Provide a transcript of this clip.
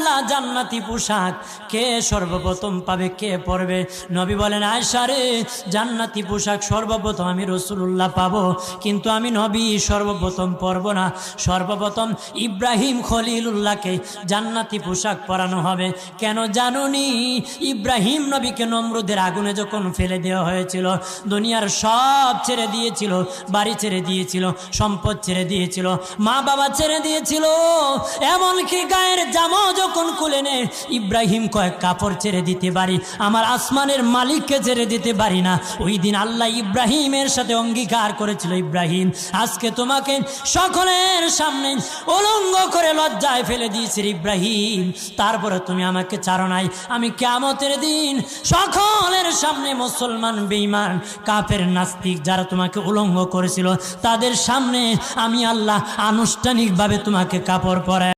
আল্লাহ জান্নাতি পোশাক কে সর্বপ্রথম পাবে, কে পরবে? নবী বলেন, আয়েশা রে, জান্নাতি পোশাক সর্বপ্রথম আমি রাসূলুল্লাহ পাবো, কিন্তু আমি নবী সর্বপ্রথম পরব না। সর্বপ্রথম ইব্রাহিম খলিলুল্লাহকে জান্নাতি পোশাক পরানো হবে। কেন জানুনি? ইব্রাহিম নবীকে নমরুদের আগুনে যখন ফেলে দেওয়া হয়েছিল, দুনিয়ার সব ছেড়ে দিয়েছিল, বাড়ি ছেড়ে দিয়েছিল, সম্পদ ছেড়ে দিয়েছিল, মা বাবা ছেড়ে দিয়েছিল, এমনকি গায়ের জামা যখন খুলে নে, ইব্রাহিম কয়েক কাপড় ছেড়ে দিতে পারি, আমার আসমানের মালিককে ছেড়ে দিতে পারি না। ওই দিন আল্লাহ ইব্রাহিমের সাথে অঙ্গীকার করেছিল, ইব্রাহিম আজকে তোমাকে সকলের সামনে উলঙ্গ করে লজ্জায় ফেলে দিয়েছি ইব্রাহিম, তারপরে তুমি আমাকে ছাড়ো নাই। আমি কিয়ামতের দিন সকলের সামনে মুসলমান, বেঈমান, কাফের, নাস্তিক যারা তোমাকে উলঙ্গ করেছিল, তাদের সামনে আমি আল্লাহ আনুষ্ঠানিকভাবে তোমাকে কাপড় পরাই।